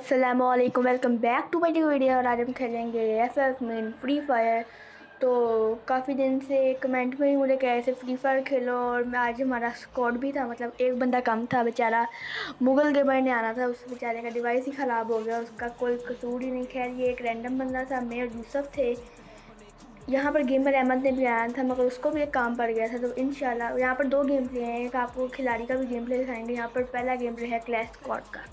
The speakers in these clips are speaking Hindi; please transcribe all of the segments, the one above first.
अस्सलामुअलैकुम, welcome back to my video. और आज हम खेलेंगे एफ में फ्री फायर। तो काफ़ी दिन से कमेंट में ही मुझे कह रहे थे फ्री फायर खेलो, और मैं आज हमारा स्क्वाड भी था, मतलब एक बंदा कम था बेचारा। मुगल गेमर ने आना था, उस बेचारे का डिवाइस ही ख़राब हो गया, उसका कोई कसूर ही नहीं। खैर ये एक रैंडम बंदा था, मैं और यूसुफ थे। यहाँ पर गेमर अहमद ने भी आया था, मगर उसको भी एक काम पड़ गया था। तो इंशाल्लाह यहाँ पर दो गेम प्ले हैं, एक आपको खिलाड़ी का भी गेम प्ले दिखाएंगे। यहाँ पर पहला गेम प्ले है क्लैश स्क्वाड का।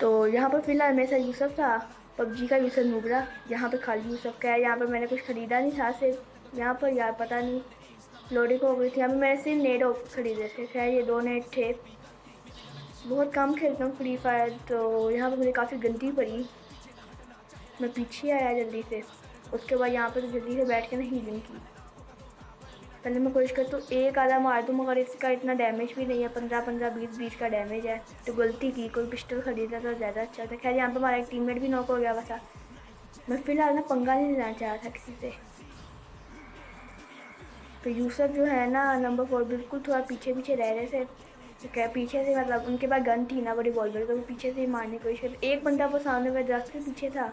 तो यहाँ पर फिलहाल मेरे साथ यूसुफ था, पबजी का यूसुफ नुबरा। यहाँ पे खाली यूसुफ का है। यहाँ पर मैंने कुछ ख़रीदा नहीं था सिर्फ, यहाँ पर यार पता नहीं लोडिंग हो गई थी। यहाँ पर मैंने सिर्फ नेट खरीदे थे। खैर ये दो नेट थे। बहुत कम खेलता हूँ फ्री फायर, तो यहाँ पर मुझे काफ़ी गंदी पड़ी। मैं पीछे आया जल्दी से, उसके बाद यहाँ पर तो जल्दी से बैठ के ना हीलिंग की। पहले मैं कोशिश करता हूँ एक आधा मार दूँ, मगर इसका इतना डैमेज भी नहीं है, 15-15 20-20 का डैमेज है। तो गलती की, कोई पिस्टल खरीदा तो ज़्यादा अच्छा था। खैर यहाँ पे हमारा एक टीममेट भी नॉक हो गया हुआ था। मैं फिलहाल ना पंगा नहीं लेना चाह रहा था किसी से। तो यूसुफ जो है ना नंबर 4 बिल्कुल थोड़ा पीछे पीछे रह रहे थे। तो क्या पीछे से, मतलब उनके पास गन थी ना वो रिवॉल्वर, तो वो पीछे से ही मारने की कोशिश करते। एक बंदा वो सामने में दरख्त के पीछे था,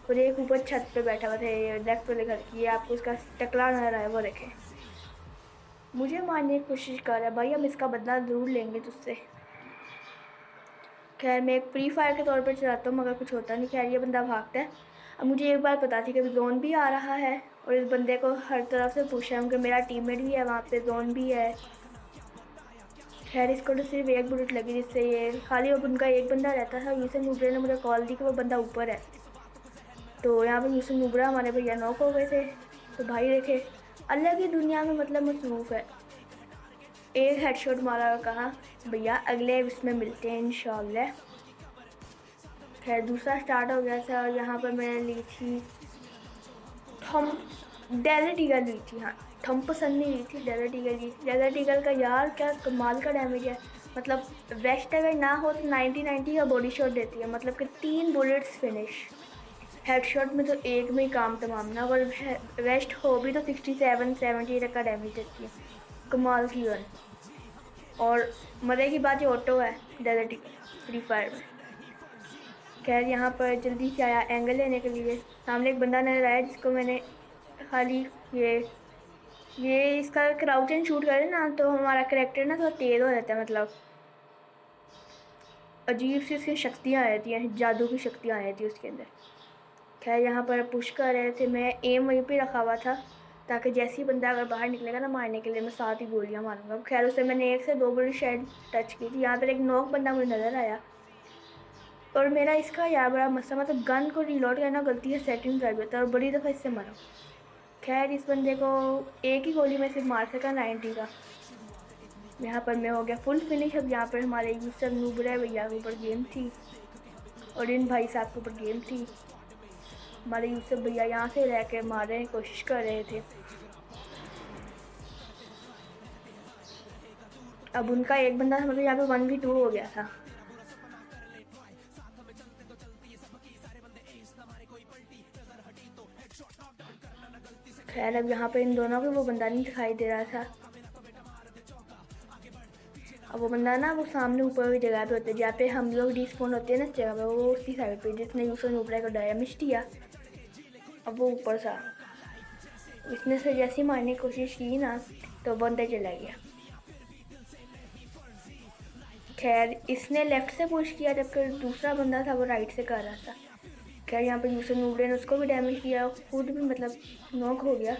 और एक ऊपर छत पे बैठा हुआ था दरख्त वाले घर की। ये आपको उसका टकला नजर आया वो देखे, मुझे मारने की कोशिश कर रहा है। भाई हम इसका बदला ज़रूर लेंगे तुझसे। खैर मैं एक फ्री फायर के तौर पर चलाता हूँ, मगर कुछ होता नहीं। खैर ये बंदा भागता है। अब मुझे एक बात पता थी कि जोन भी आ रहा है, और इस बंदे को हर तरफ से पूछा है, क्योंकि मेरा टीममेट भी है वहाँ पे, जोन भी है। खैर इसको तो सिर्फ एक बुलेट लगी, जिससे ये खाली अब उनका एक बंदा रहता था। यूसुफ नुबरे ने मुझे कॉल दी कि वो बंदा ऊपर है। तो यहाँ पर यूसुफ नुबरा हमारे भैया नॉक हो गए थे। तो भाई देखे अलग ही दुनिया में मतलब मसरूफ़ है। एक हेडशॉट मारा और कहा भैया अगले इसमें मिलते हैं इंशाल्लाह। खैर दूसरा स्टार्ट हो गया था, और यहाँ पर मैंने ली थी थम डेजर्ट ईगल ली थी। हाँ, थम पसंद नहीं ली थी, डेजर्ट ईगल ली थी। डेजर्ट ईगल का यार क्या कमाल का डैमेज है। मतलब वेस्ट अगर ना हो तो 90-90 का बॉडी शॉट देती है, मतलब कि 3 बुलेट्स फिनिश। हेडशॉट में तो एक में ही काम तमाम ना, अगर वेस्ट हो भी तो 67-70 तक का डैमेज देती है। कमाल की गन। और मज़े की बात ये ऑटो है डेजर्ट ईगल फ्री फायर में। खैर यहाँ पर जल्दी से आया एंगल लेने के लिए। सामने एक बंदा नजर आया जिसको मैंने खाली ये इसका क्राउच एंड शूट करे ना, तो हमारा करेक्टर ना थोड़ा तेज हो जाता है, मतलब अजीब सी उसकी शक्तियाँ आ जाती हैं, जादू की शक्तियाँ आ जाती है उसके अंदर। खैर यहाँ पर पुश कर रहे थे, मैं एम वहीं पे रखा हुआ था, ताकि जैसे ही बंदा अगर बाहर निकलेगा ना मारने के लिए, मैं साथ ही गोलियाँ मारूंगा। खैर उससे मैंने 1 से 2 गोली शायद टच की थी। यहाँ पर एक नॉक बंदा मुझे नज़र आया, और मेरा इसका यार बड़ा मसला, मतलब गन को रीलोड करना गलती से सेटिंग कर देता है, और बड़ी दफ़ा इससे मरा। खैर इस बंदे को एक ही गोली में सिर्फ मार सका 90 का। यहाँ पर मैं हो गया फुल फिनिश। अब यहाँ पर हमारे यूसुफ नुबरा भैया के ऊपर गेम थी, और इन भाई साहब के ऊपर गेम थी। हमारे यूसुफ भैया यहाँ से रह के मारने की कोशिश कर रहे थे। अब उनका एक बंदा मतलब यहाँ पे 1v2 हो गया था। खैर अब यहाँ पे इन दोनों को वो बंदा नहीं दिखाई दे रहा था। अब वो बंदा ना वो सामने ऊपर की जगह पे होते हैं, जहाँ पे हम लोग डिस्पोन होते हैं ना, जगह पे वो उसी साइड पे जिसने यूसुफ नुबरा को डैमेज दिया। अब वो ऊपर था, इसने से जैसी मारने की कोशिश की ना, तो बंदा चला गया। खैर इसने लेफ्ट से पुश किया, जबकि दूसरा बंदा था वो राइट से कर रहा था। खैर यहाँ पे यूसुफ नुबरे ने उसको भी डैमेज किया, खुद भी मतलब नॉक हो गया।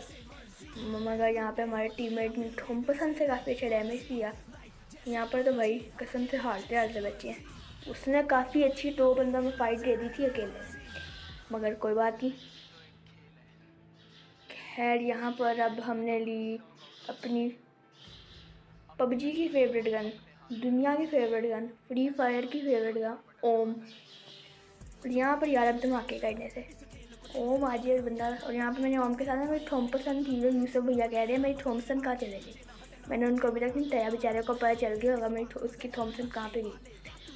मगर यहाँ पे हमारे टीममेट ने थॉम्पसन से काफ़ी अच्छा डैमेज किया। यहाँ पर तो भाई कसम से हारते हारते बच्चे हैं। उसने काफ़ी अच्छी 2 बंदों में फाइट दे दी थी अकेले, मगर कोई बात नहीं। खैर यहाँ पर अब हमने ली अपनी पबजी की फेवरेट गन, दुनिया की फेवरेट गन, फ्री फायर की फेवरेट गन, ओम। और यहाँ पर यार अब धमाके करने से ओम आ जाए बंदा। और यहाँ पे मैंने ओम के साथ ना मेरी थॉम्पसन थी, जो यूसुफ भैया कह रहे हैं मेरी थॉम्पसन कहाँ चले गई। मैंने उनको अभी तक नहीं बताया, बेचारे को पता चल गया होगा मेरी उसकी थॉम्पसन कहाँ पे गई।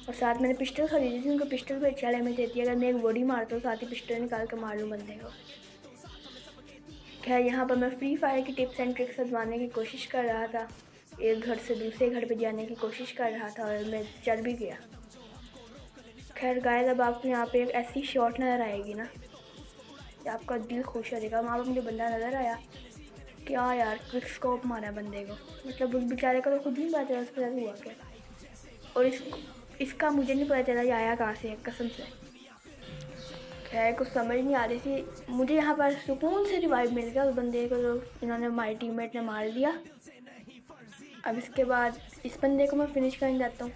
और साथ मैंने पिस्टल खरीदी थी, उनको पिस्टल भी अच्छा डैमेज देती है। अगर मैं एक बॉडी मारता हूँ साथ ही पिस्टल निकाल कर मार लूँ बंदे को। खैर यहाँ पर मैं फ्री फायर की टिप्स एंड ट्रिक्स आजमाने की कोशिश कर रहा था। एक घर से दूसरे घर पे जाने की कोशिश कर रहा था, और मैं चल भी गया। खैर गाइस, अब आपको यहाँ पे एक ऐसी शॉट नज़र आएगी ना कि आपका दिल खुश हो जाएगा। वहाँ पर मुझे बंदा नज़र आया, क्या यार क्विक स्कोप मारा बंदे को, मतलब उस बेचारे को तो खुद नहीं पता चला उसके साथ हुआ क्या। और इसका मुझे नहीं पता चला ये आया कहाँ से है, कसम से। खैर कुछ समझ नहीं आ रही थी मुझे, यहाँ पर सुकून से रिवाइव मिल गया उस बंदे को जो इन्होंने हमारी टीममेट ने मार दिया। अब इसके बाद इस बंदे को मैं फिनिश करने जाता हूँ।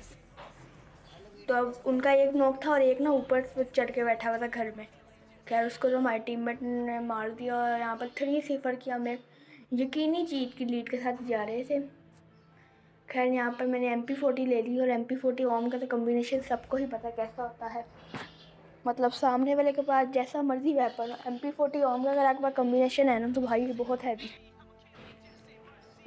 तो अब उनका एक नॉक था और एक ना ऊपर चढ़ के बैठा हुआ था घर में। खैर उसको जो हमारे टीममेट ने मार दिया और यहाँ पर 3-0 की हमें यकीनी जीत की लीड के साथ जा रहे थे। खैर यहाँ पर मैंने MP40 ले ली, और MP40 ओम का तो कम्बिनेशन सबको ही पता कैसा होता है। मतलब सामने वाले के पास जैसा मर्जी वेपन, MP40 ओम का अगर आपके पास कम्बिनेशन है ना तो भाई बहुत हैवी।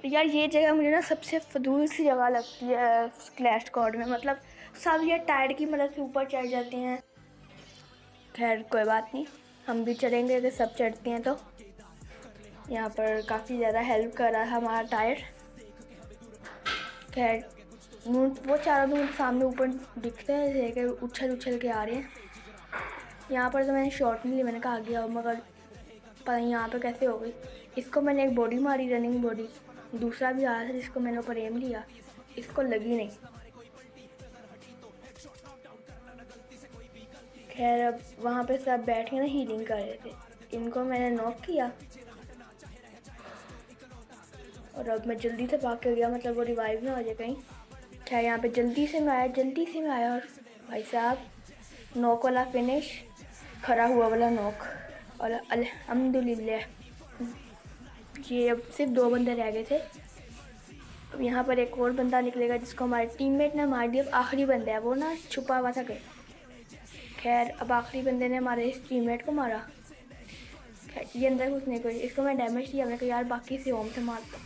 यार ये जगह मुझे ना सबसे फजूल सी जगह लगती है क्लैश स्क्वाड में, मतलब सब ये टायर की मदद से ऊपर चढ़ जाते हैं। खैर कोई बात नहीं, हम भी चढ़ेंगे अगर सब चढ़ते हैं तो। यहाँ पर काफ़ी ज़्यादा हेल्प कर रहा है हमारा टायर। खैर वो चारों तो मुझे सामने ऊपर दिखते हैं जैसे उछल उछल के आ रहे हैं। यहाँ पर तो मैंने शॉट नहीं ली, मैंने कहा आगे आओ, मगर पता नहीं यहाँ पर कैसे हो गई। इसको मैंने एक बॉडी मारी, रनिंग बॉडी। दूसरा भी आया था जिसको मैंने ऊपर एम लिया, इसको लगी नहीं। खैर अब वहाँ पे सब बैठ के ना हीलिंग कर रहे थे, इनको मैंने नॉक किया और अब मैं जल्दी से भाग के गया, मतलब वो रिवाइव ना हो जाए कहीं। खैर यहाँ पे जल्दी से मैं आया और भाई साहब नॉक वाला फिनिश, खड़ा हुआ वाला नॉक, और अल्हम्दुलिल्लाह ये अब सिर्फ 2 बंदे रह गए थे। अब यहाँ पर एक और बंदा निकलेगा जिसको हमारे टीममेट ने मार दिया। अब आखिरी बंदा है, वो ना छुपा हुआ था कहीं। खैर अब आखिरी बंदे ने हमारे इस टीममेट को मारा। खैर ये अंदर घुसने को, इसको मैं डैमेज दिया, मैंने कहा यार बाकी से ओम से मारता।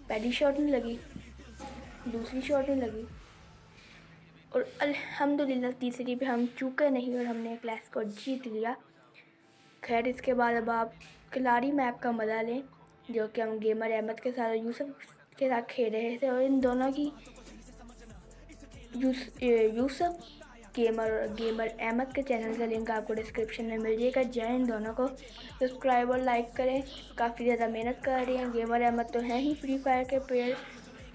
पहली शॉट नहीं लगी, दूसरी शॉट नहीं लगी, और अल्हम्दुलिल्लाह तीसरी पे हम चूके नहीं और हमने क्लास को जीत लिया। खैर इसके बाद अब आप खिलाड़ी मैप का मज़ा लें, जो कि हम गेमर अहमद के साथ यूसुफ के साथ खेल रहे थे। और इन दोनों की यूसुफ गेमर और गेमर अहमद के चैनल का लिंक आपको डिस्क्रिप्शन में मिल जाएगा। जय इन दोनों को सब्सक्राइब और लाइक करें, काफ़ी ज़्यादा मेहनत कर रही हैं। गेमर अहमद तो हैं ही फ्री फायर के प्लेयर,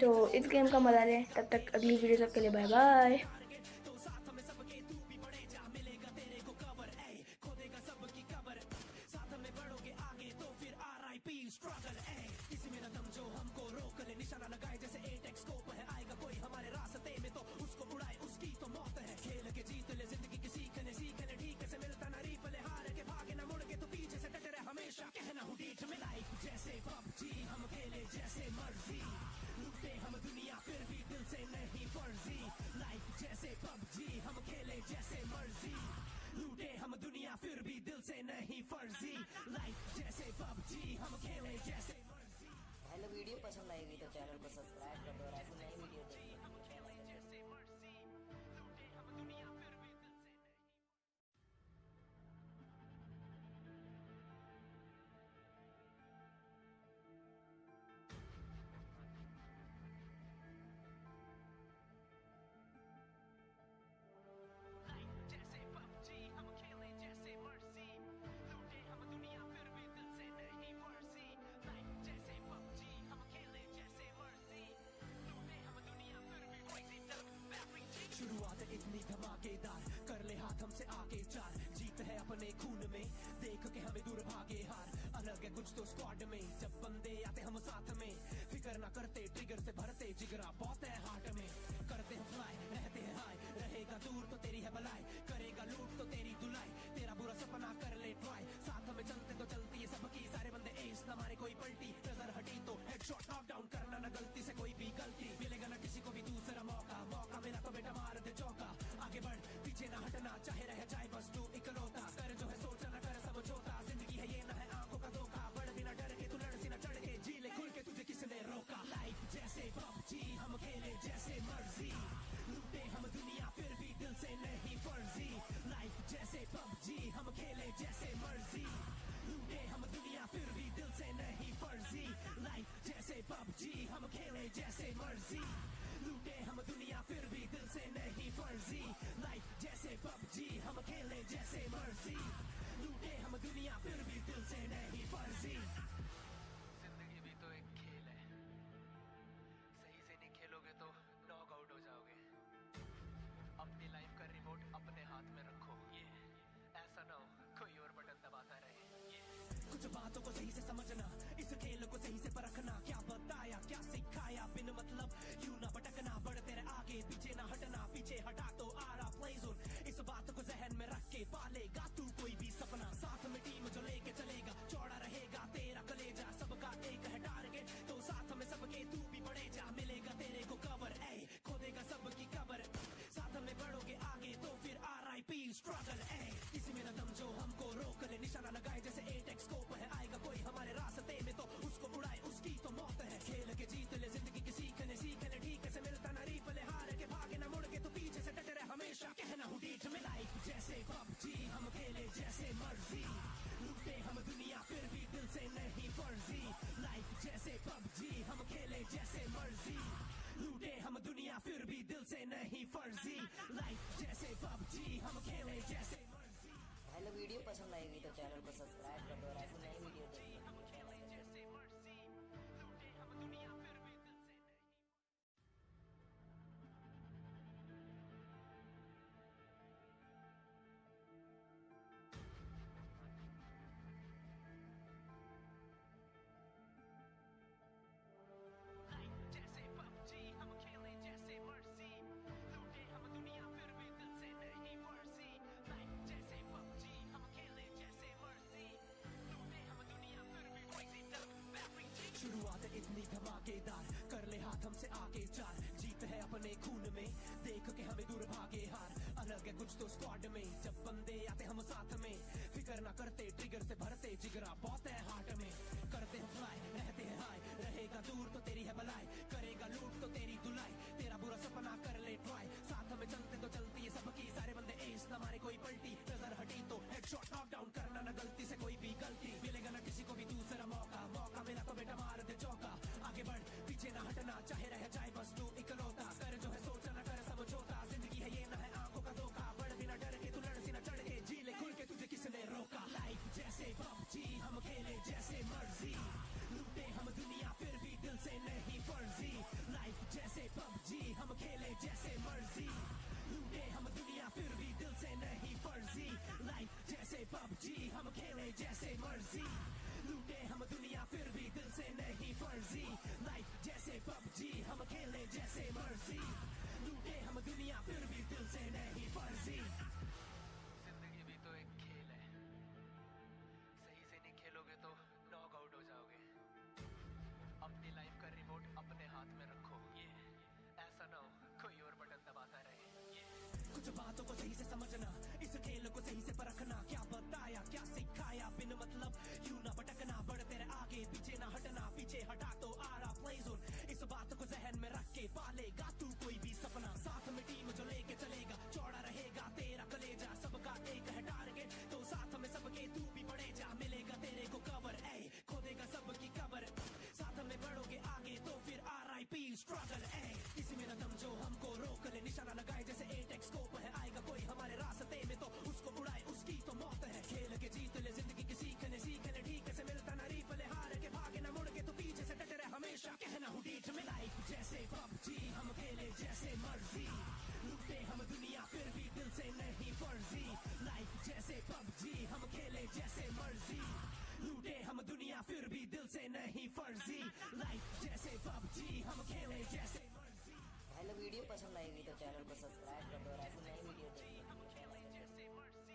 तो इस गेम का मज़ा लें। तब तक अगली वीडियो तक के लिए बाय बाय। हेलो, वीडियो पसंद आएगी तो चैनल को सब्सक्राइब कर दो और ऐसी नई वीडियो देखने के लिए। शुरुआत इतनी धमाकेदार, कर ले हाथ हमसे आगे चार, जीत है अपने खून में, देख के हमें दूर भागे हार। अलग है कुछ तो स्क्वाड में, जब बंदे आते हम साथ में, फिक्र ना करते ट्रिगर से भरते जिगरा बहुत है हार्ट में। करते हैं फ्लाई, रहते हैं हाई, रहेगा दूर तो तेरी है भलाई, करेगा लूट तो तेरी धुलाई, तेरा बुरा सपना कर ले ट्राई। साथ में चलते तो चलती है सबकी, सारे बंदे एस ना मारे कोई पलटी, नजर हटी तो हेडशॉट नॉक डाउन करना ना गलती से कोई भी गलती, मिलेगा ना किसी को भी दूसरा मौका, मौका मिला तो बेटा मार दे चौका। आगे बढ़ पीछे ना हटना, चाहे रह जाए बस तू इकलौता, कर जो है सोचा ना कर समझौता, जिंदगी है ये ना है आंखों का धोखा, बढ़ बिना डर के तू लड़ सी ना चढ़ के, जी ले खुल के तुझे किसने रोका। लाइफ जैसे PUBG हम खेले जैसे मर्जी, लूटे हम दुनिया फिर भी दिल से नहीं फर्जी। बातों को सही से समझना, इस खेल को सही से परखना, क्या बताया क्या सिखाया बिन मतलब यूं ना भटकना, बढ़ तेरे आगे पीछे ना हटना, पीछे हटा तो आ रहा प्ले जोन, इस बात को जहन में रख के पालेगा तू कोई भी सपना, साथ में टीम जो लेके चलेगा, चौड़ा रहेगा तेरा कलेजा, सबका एक है टारगेट तो साथ में सबके तू भी बढ़े जा, मिलेगा तेरे को कवर, ए खोदेगा सबकी कबर, साथ में बढ़ोगे आगे तो फिर RIP स्ट्रगल, ए किसी में न दम जो हमको रोक ले, निशाना लगाए जैसे 8x स्कोप है, आएगा कोई हमारे रास्ते में तो उसको उड़ाए उसकी तो मौत है, खेल के जीत ले जिंदगी की सीख ले ठीक से मिलता ना रीपले, हार के भागे ना मुड़ के तो पीछे से डटे रहे हमेशा, कहना हूँ डीठ में लाइफ जैसे PUBG, हम खेले जैसे मर्जी, लूटे हम दुनिया फिर भी दिल से नहीं फर्जी, लाइफ जैसे PUBG, हम खेले जैसे मर्जी, लूटे हम दुनिया फिर भी दिल से नहीं फर्जी, लाइफ जैसे PUBG, हम खेले जैसे मर्जी। हेलो, वीडियो पसंद आएगी तो चैनल को सब्सक्राइब कर दो और ऐसी नई वीडियो देखने हम के लिए खेले जैसे मर्जी, लूटे हम दुनिया फिर भी दिल से नहीं। लाइफ जैसे PUBG, हम खेले जैसे मर्जी, लूटे हम दुनिया फिर भी दिल से नहीं फर्जी, लाइफ जैसे PUBG, हम खेले जैसे मर्जी, लूटे हम दुनिया फिर भी crazy duck, battery cheap। शुरुआत इतनी धमाकेदार, कर ले हाथ हमसे आगे चार, जीत है अपने खून में, देख के हमें दूर भागे हार, अलग है कुछ तो स्क्वाड में, जब बंदे आते हम साथ में, फिक्र ना करते ट्रिगर से भरते जिगरा बहुत है हार्ट में, करते हैं फ्लाई रहते हैं हाई, रहेगा दूर तो तेरी है भलाई, करेगा लूट तो तेरी धुलाई, तेरा बुरा सपना कर ले ट्राई, साथ में चलते तो चलती है सबकी, सारे बंदे एस ना मारे कोई पलटी, नजर हटी तो हेडशॉट नॉक डाउन करना ना गलती से कोई भी गलती, मिलेगा ना किसी को भी दूसरा मौका, मौका मिला तो बेटा मार दे चौका, आगे बढ़ पीछे ना हटना, चाहे रह जाए बस तू इकलौता, कर जो है सोचा ना कर समझौता, जिंदगी है ये ना है आंखों का धोखा, बढ़ बिना डर के तू लड़ सी ना चढ़ के, जी ले खुल के तुझे किसने रोका, लाइफ जैसे PUBG, हम खेले जैसे मर्जी, लूटे हम दुनिया फिर भी दिल से नहीं फर्जी, लाइफ जैसे PUBG, हम खेले जैसे मर्जी, लूटे हम दुनिया फिर भी दिल से नहीं फर्जी, लाइफ जैसे PUBG, हम खेले जैसे मर्जी, लूटे हम दुनिया फिर भी दिल से नहीं फर्जी, लाइफ जैसे PUBG, हम खेले जैसे मर्जी, लूटे हम दुनिया फिर भी दिल से नहीं फर्जी। जिंदगी भी तो एक खेल है, सही से नहीं खेलोगे तो नॉक आउट हो जाओगे, अपनी लाइफ का रिमोट अपने हाथ में रखो, ये ऐसा ना हो कोई और बटन दबाता रहे, कुछ बातों को सही से समझना, इस खेल को सही से परखना, क्या बताया क्या सिखाया बिन मतलब यूं ना भटकना, बढ़ तेरे आगे पीछे ना हटना, पीछे हटा तो आ रहा प्ले जोन, इस बात को जहन में रख के पालेगा तू कोई भी सपना, साथ में टीम जो लेके चलेगा, चौड़ा रहेगा तेरा कलेजा, सबका एक है टारगेट तो साथ में सबके तू भी बढ़े जा, मिलेगा तेरे को कवर, ए खोदेगा सबकी कबर, साथ में बढ़ोगे आगे तो फिर RIP स्ट्रगल, ए किसी में न दम जो हमको रोक ले, निशाना लगाए जैसे 8x स्कोप है, आएगा कोई हमारे रास्ते में तो उसको उड़ाए उसकी तो मौत है, खेल के जीत ले जिंदगी की सीख ले ठीक से मिलता ना रीपले, हार के भागे ना मुड़ के तो पीछे से डटे रहे हमेशा, कहना हूँ डीठ में लाइफ जैसे PUBG, हम खेले जैसे मर्जी, लूटे हम दुनिया फिर भी दिल से नहीं फर्जी, लाइफ जैसे PUBG, हम खेले जैसे मर्जी, लूटे हम दुनिया फिर भी दिल से नहीं फर्जी, लाइफ जैसे PUBG, हम खेले जैसे मर्जी। हेलो, वीडियो पसंद आएगी तो चैनल को सब्सक्राइब कर दो और ऐसी नई वीडियो देखने हम के लिए खेले जैसे मर्जी,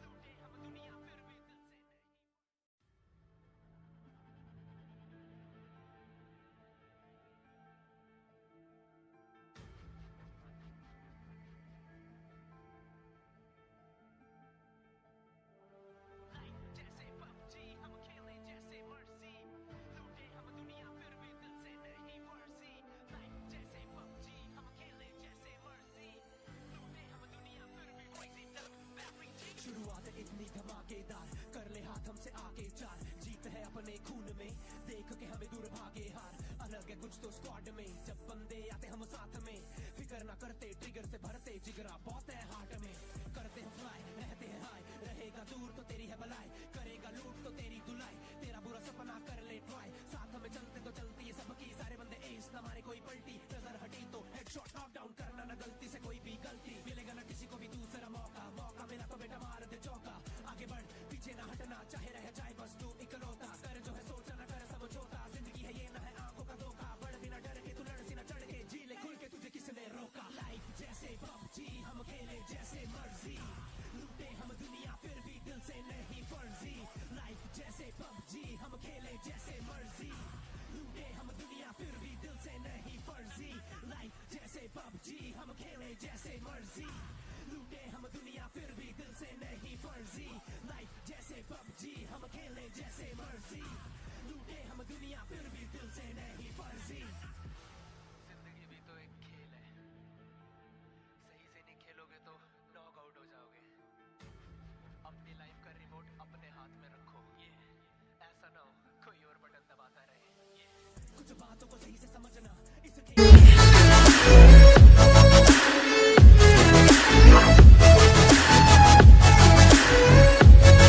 लूटे हम दुनिया फिर भी दिल से नहीं। लाइफ जैसे PUBG, हम खेले जैसे मर्जी, लूटे हम दुनिया फिर भी दिल से नहीं फर्जी, लाइफ जैसे PUBG, हम खेले जैसे मर्जी, लूटे हम दुनिया फिर भी crazy duck, battery cheap। शुरुआत इतनी धमाकेदार, कर ले हाथ हमसे आगे चार, जीत है अपने खून में, देख के हमें दूर भागे हार, अलग है कुछ तो स्क्वाड में, जब बंदे आते हम साथ में, फिक्र ना करते ट्रिगर से भरते जिगरा बहुत है हार्ट में, करते हैं फ्लाई रहते हैं हाई, रहेगा दूर तो तेरी है भलाई, करेगा लूट तो तेरी धुलाई, तेरा बुरा सपना कर ले ट्राई, साथ में चलते तो चलती है सबकी, सारे बंदे एस ना मारे कोई पलटी, नजर हटी तो हेडशॉट नॉक डाउन करना ना गलती से कोई भी गलती, मिलेगा ना किसी को भी दूसरा मौका, मौका मिला तो बेटा मार दे चौका, आगे बढ़ पीछे ना हटना, चाहे रह जाए बस तू इकलौता, बातों को सही से समझना इस